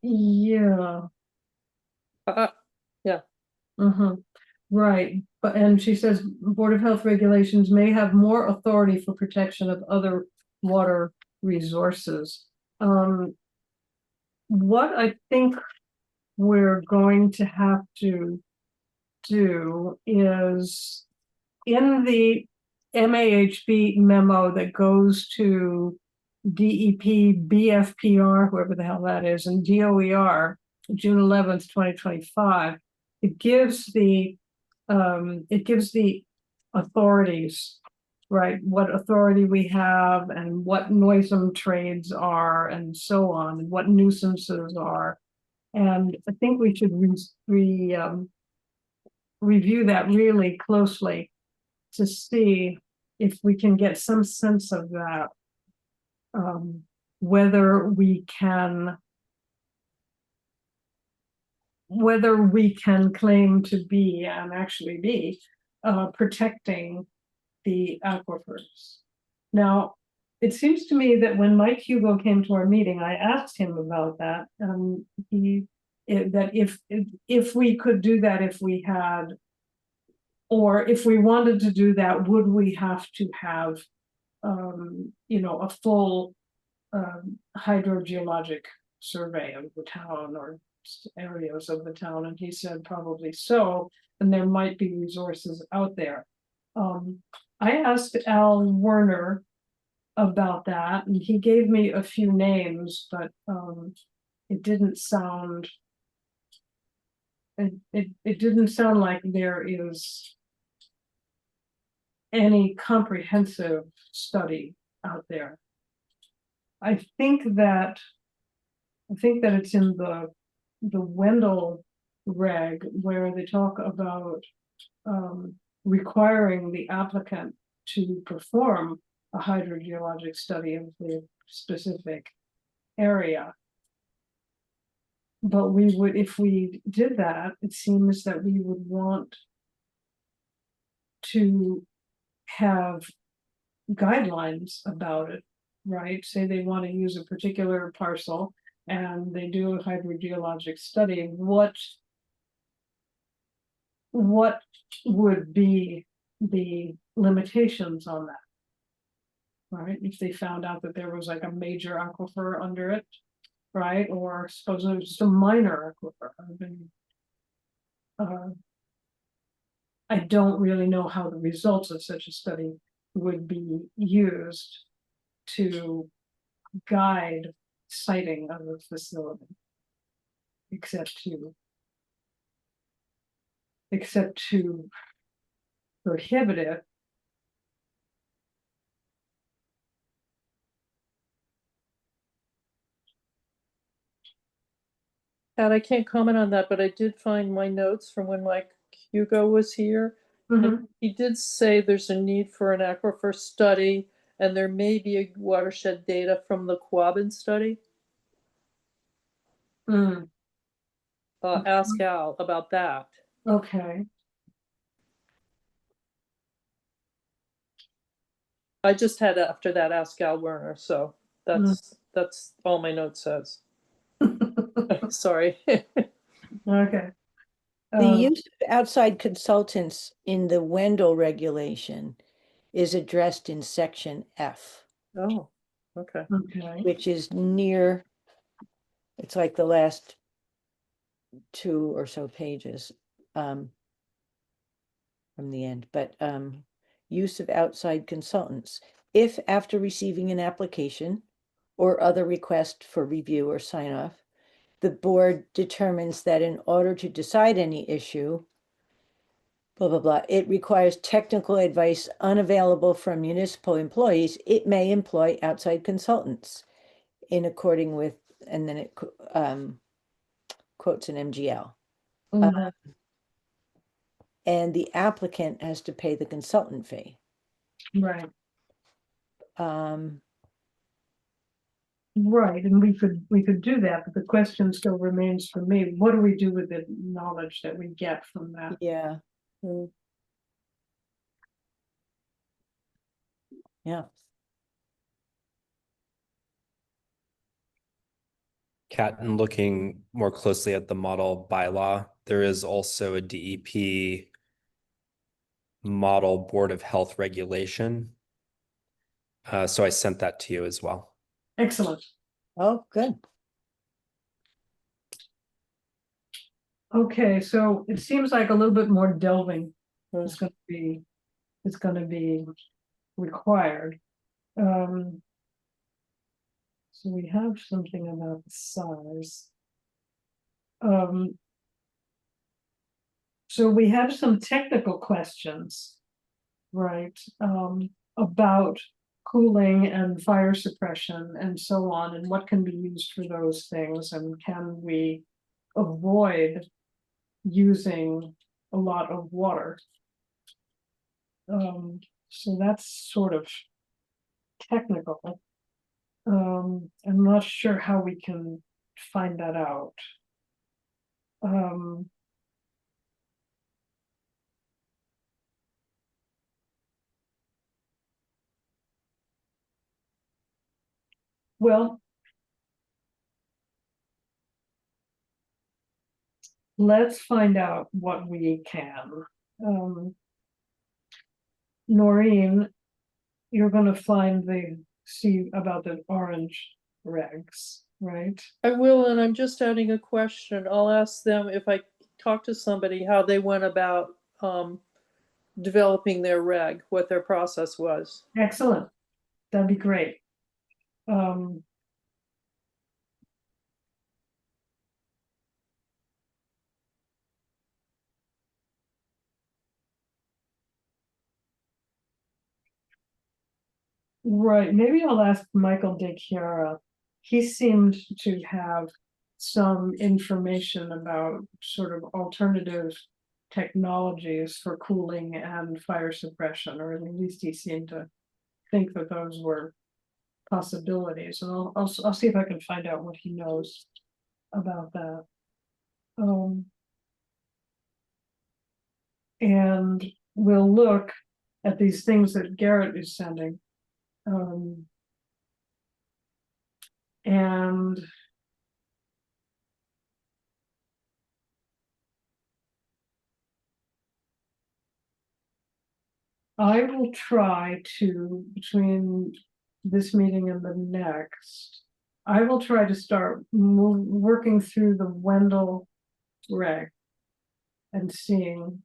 Yeah. Yeah. Right, and she says Board of Health regulations may have more authority for protection of other water resources. What I think we're going to have to do is in the MAHB memo that goes to DEP, BFPR, whoever the hell that is, and DOER, June 11th, 2025, it gives the authorities, right? What authority we have and what noisome trades are and so on, and what nuisances are. And I think we should review that really closely to see if we can get some sense of that. Whether we can claim to be and actually be protecting the aquifers. Now, it seems to me that when Mike Hugo came to our meeting, I asked him about that. That if we could do that, if we had, or if we wanted to do that, would we have to have, a full hydrogeologic survey of the town or areas of the town? And he said probably so, and there might be resources out there. I asked Al Werner about that, and he gave me a few names, but it didn't sound it didn't sound like there is any comprehensive study out there. I think that it's in the Wendell reg where they talk about requiring the applicant to perform a hydrogeologic study of the specific area. But we would, if we did that, it seems that we would want to have guidelines about it, right? Say they want to use a particular parcel and they do a hydrogeologic study, what would be the limitations on that? Right, if they found out that there was like a major aquifer under it, right? Or suppose it was just a minor aquifer. I don't really know how the results of such a study would be used to guide siting of the facility, except to prohibit it. And I can't comment on that, but I did find my notes from when Mike Hugo was here. Mhm. He did say there's a need for an aquifer study, and there may be a watershed data from the Quabbin study. Mm, Ask Al about that. okay, I just had after that ask Al Werner, so that's all my note says. Sorry. okay. The use of outside consultants in the Wendell regulation is addressed in section F, Oh, okay. Okay, which is near, it's like the last 2 or so pages from the end, but use of outside consultants. If after receiving an application or other request for review or sign off, the board determines that in order to decide any issue, blah, blah, blah, it requires technical advice unavailable from municipal employees, it may employ outside consultants in according with, and then it quotes an MGL. mhm, And the applicant has to pay the consultant fee. right, Um, right, and we could do that, but the question still remains for me, what do we do with the knowledge that we get from that? yeah, Mm. yeah. Kat, and looking more closely at the model bylaw, there is also a DEP model Board of Health regulation. So I sent that to you as well. Excellent. Oh, good. Okay, so it seems like a little bit more delving Mm. is gonna be required. So we have something about the size. So we have some technical questions. right? About cooling and fire suppression and so on, and what can be used for those things, and can we avoid using a lot of water? So that's sort of technical. I'm not sure how we can find that out. Um, well, let's find out what we can. Um, Noreen, you're gonna see about the orange regs, right? I will, and I'm just adding a question. I'll ask them if I talk to somebody, how they went about developing their reg, what their process was. Excellent, that'd be great. Um, right, maybe I'll ask Michael De Chiara. He seemed to have some information about sort of alternative technologies for cooling and fire suppression, or at least he seemed to think that those were possibilities, and I'll see if I can find out what he knows about that. And we'll look at these things that Garrett is sending. And I will try to, between this meeting and the next, I will try to start working through the Wendell reg and seeing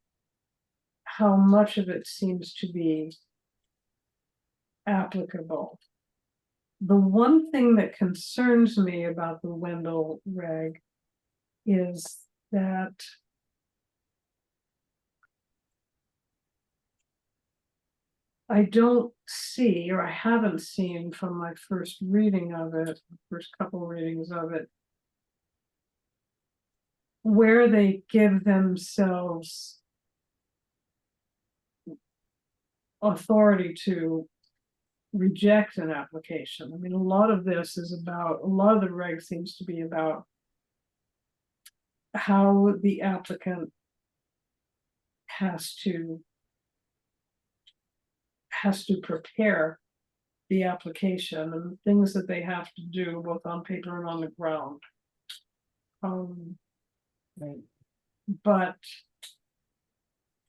how much of it seems to be applicable. The one thing that concerns me about the Wendell reg is that I don't see, or I haven't seen from my first reading of it, first couple readings of it, where they give themselves authority to reject an application. I mean, a lot of this is about, a lot of the reg seems to be about how the applicant has to prepare the application and things that they have to do both on paper and on the ground. But,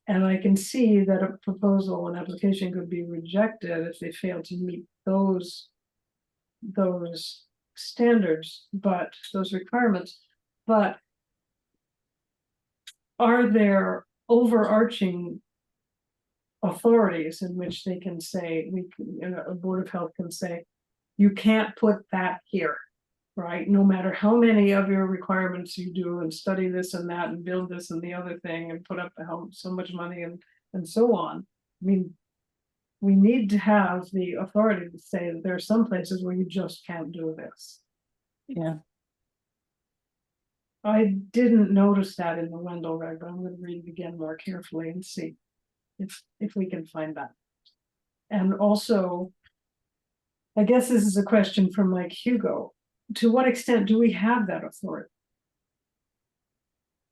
and I can see that a proposal, an application could be rejected if they fail to meet those standards, but those requirements, but are there overarching authorities in which they can say, a Board of Health can say, you can't put that here, right? No matter how many of your requirements you do and study this and that and build this and the other thing and put up so much money and so on. I mean, we need to have the authority to say that there are some places where you just can't do this. Yeah. I didn't notice that in the Wendell reg, but I'm going to read it again more carefully and see if we can find that. And also, I guess this is a question for Mike Hugo. To what extent do we have that authority?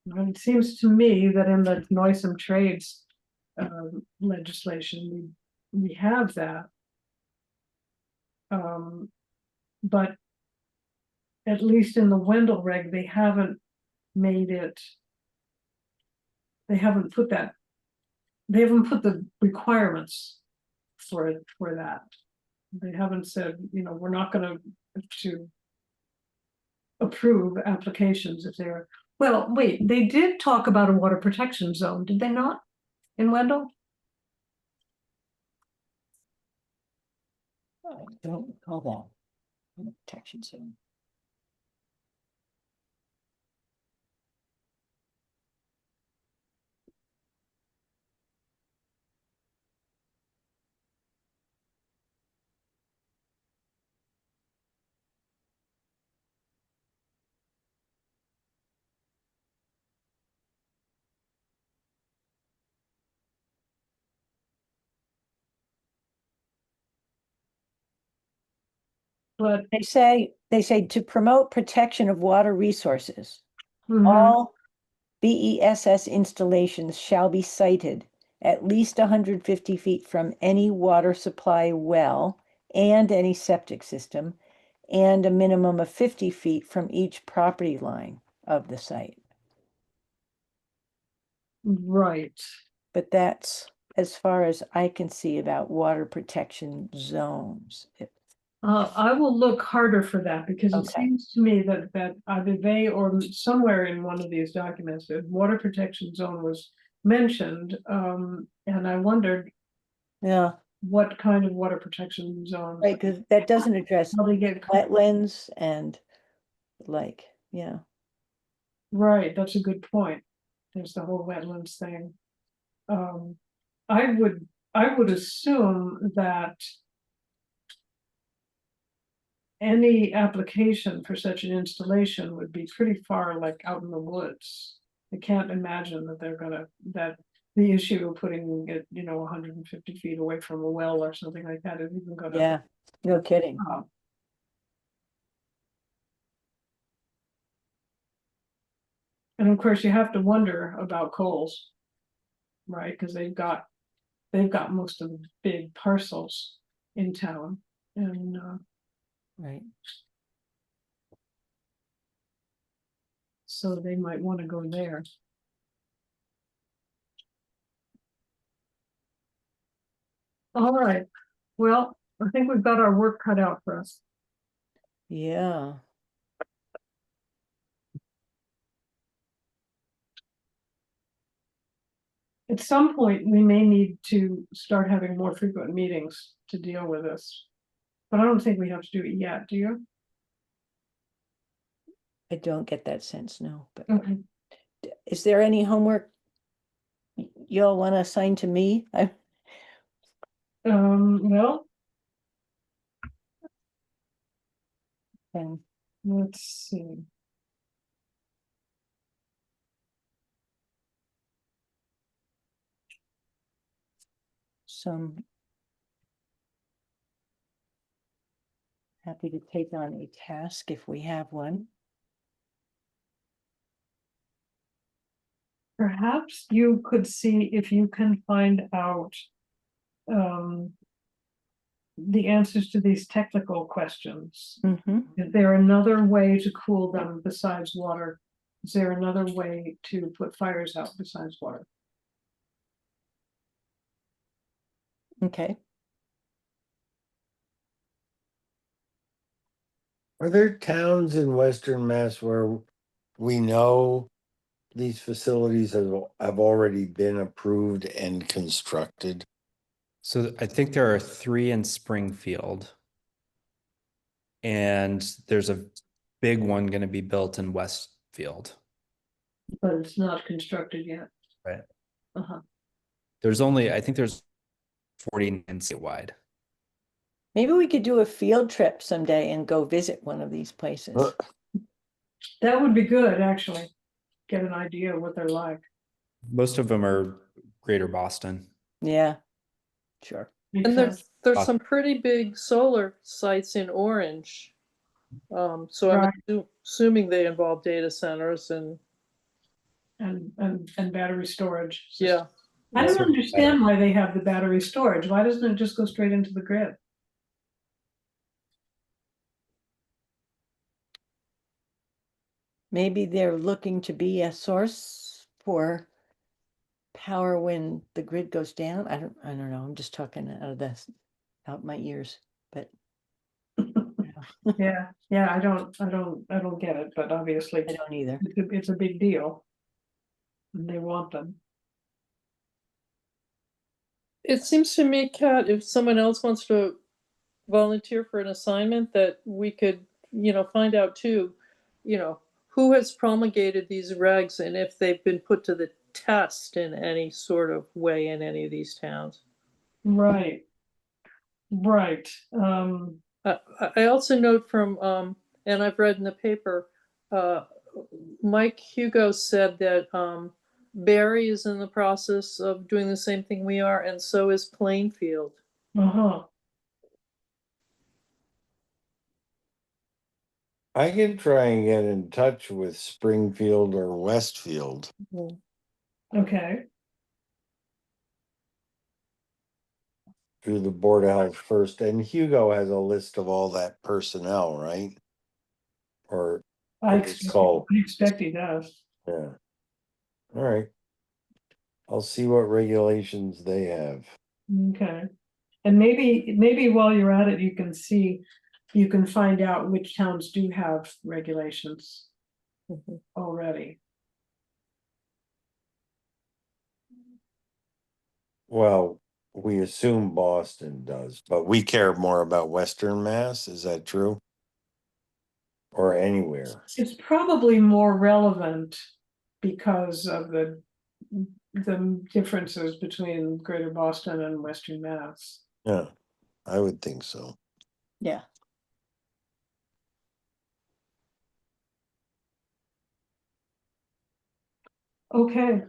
And it seems to me that in the noisome trades legislation, we have that. But at least in the Wendell reg, they haven't made it, they haven't put the requirements for that. They haven't said, we're not going to approve applications if they're, well, wait, they did talk about a water protection zone, did they not, in Wendell? I don't recall that. Protection zone. but. They say to promote protection of water resources, Mhm. all BESS installations shall be sited at least 150 feet from any water supply well and any septic system, and a minimum of 50 feet from each property line of the site. Right. But that's as far as I can see about water protection zones. I will look harder for that because it Okay. seems to me that either they or somewhere in one of these documents, the water protection zone was mentioned. And I wondered Yeah, what kind of water protection zones. right, because that doesn't address How they get, wetlands and like, yeah. right, that's a good point. There's the whole wetlands thing. Um, I would assume that any application for such an installation would be pretty far, like out in the woods. I can't imagine that they're gonna, that the issue of putting it, 150 feet away from a well or something like that is even gonna. Yeah, no kidding. uh, And of course, you have to wonder about Coles. Right, because they've got most of the big parcels in town and, Right. so they might want to go there. All right, well, I think we've got our work cut out for us. Yeah. At some point, we may need to start having more frequent meetings to deal with this. But I don't think we have to do it yet, do you? I don't get that sense, no, but Okay. is there any homework y'all want to assign to me? Well, And let's see. some happy to take on a task if we have one. Perhaps you could see if you can find out the answers to these technical questions. Mm-hmm. Is there another way to cool them besides water? Is there another way to put fires out besides water? Okay. Are there towns in Western Mass where we know these facilities have already been approved and constructed? So I think there are 3 in Springfield. And there's a big one going to be built in Westfield. But it's not constructed yet. Right. Uh-huh. I think there's 49 statewide. Maybe we could do a field trip someday and go visit one of these places. That would be good, actually. Get an idea of what they're like. Most of them are Greater Boston. Yeah, sure. Makes And sense. there's some pretty big solar sites in Orange. So I'm Right. assuming they involve data centers and, And battery storage. yeah. I don't Certainly understand why they have the battery storage. Why doesn't it just go straight into the grid? Maybe they're looking to be a source for power when the grid goes down. I don't know. I'm just talking out my ears, but Yeah, I don't get it, but obviously I don't either. it's a big deal. And they want them. It seems to me, Kat, if someone else wants to volunteer for an assignment, that we could, find out too, who has promulgated these regs and if they've been put to the test in any sort of way in any of these towns. Right. Right. I also note from, and I've read in the paper, Mike Hugo said that Barry is in the process of doing the same thing we are, and so is Plainfield. Uh-huh. I can try and get in touch with Springfield or Westfield Okay, through the Board of Health first, and Hugo has a list of all that personnel, right? Or I what it's expect, called, I expect he does. yeah. All right. I'll see what regulations they have. Okay. And maybe while you're at it, you can see, you can find out which towns do have regulations already. Well, we assume Boston does, but we care more about Western Mass, is that true? Or anywhere? It's probably more relevant because of the differences between Greater Boston and Western Mass. Yeah, I would think so. Yeah. Okay,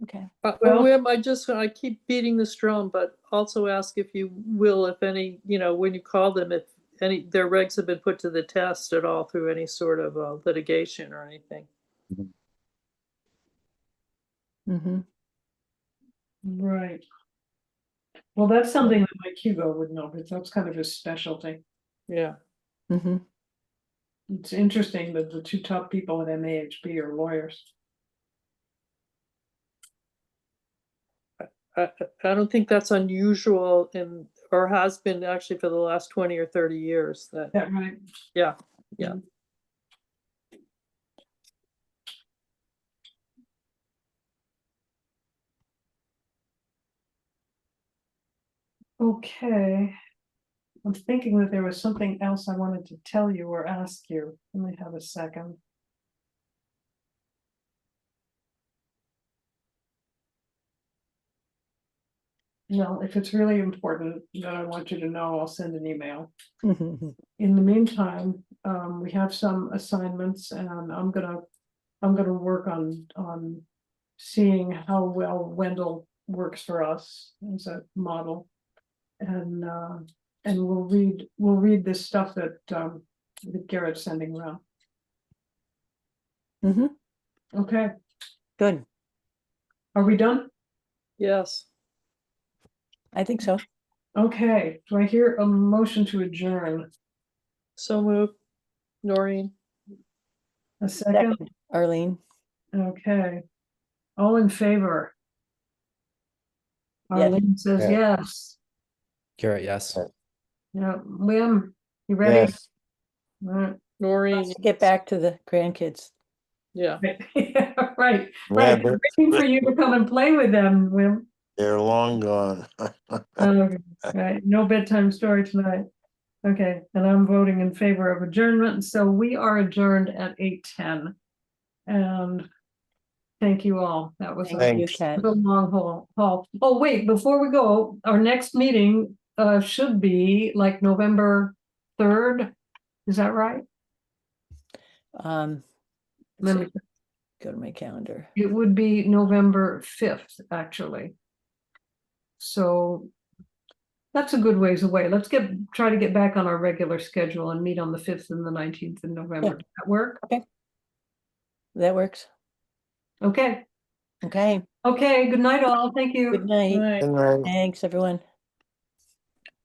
Okay. Well- Wim, I keep beating this drum, but also ask if you will, if any, when you call them, if any, their regs have been put to the test at all through any sort of litigation or anything. Mm-hmm. right. Well, that's something that Mike Hugo would know, because that's kind of his specialty. Yeah. Mm-hmm. It's interesting that the two top people at MAHB are lawyers. I don't think that's unusual or has been actually for the last 20 or 30 years that, That right? yeah, yeah. Okay. I'm thinking that there was something else I wanted to tell you or ask you. Let me have a second. No, if it's really important that I want you to know, I'll send an email. Mm-hmm. In the meantime, we have some assignments and I'm gonna work on seeing how well Wendell works for us as a model. And we'll read this stuff that Garrett's sending around. Mm-hmm. Okay, Good. are we done? Yes. I think so. Okay, do I hear a motion to adjourn? So moved. Noreen. A second? Second, Arlene. Okay. All in favor? Yes. Arlene says Yeah. yes. Garrett, yes. Yeah, William, you ready? Yes, All right. Noreen. Let's get back to the grandkids. Yeah. Yeah, right, yeah, right. I'm waiting for you to come and play with them, Wim. they're long gone. Okay, right, no bedtime story tonight. Okay, and I'm voting in favor of adjournment, so we are adjourned at 8:10. And thank you all, that was Thank you, Thanks. Kat. a long haul. Oh, wait, before we go, our next meeting should be like November 3rd, is that right? Let me, Go to my calendar. it would be November 5th, actually. So that's a good ways away. Let's try to get back on our regular schedule and meet on the 5th and the 19th of November. Yeah. Does that work? That works. Okay, Okay. okay, good night all, thank you. Good night. Right. Good night. Thanks, everyone.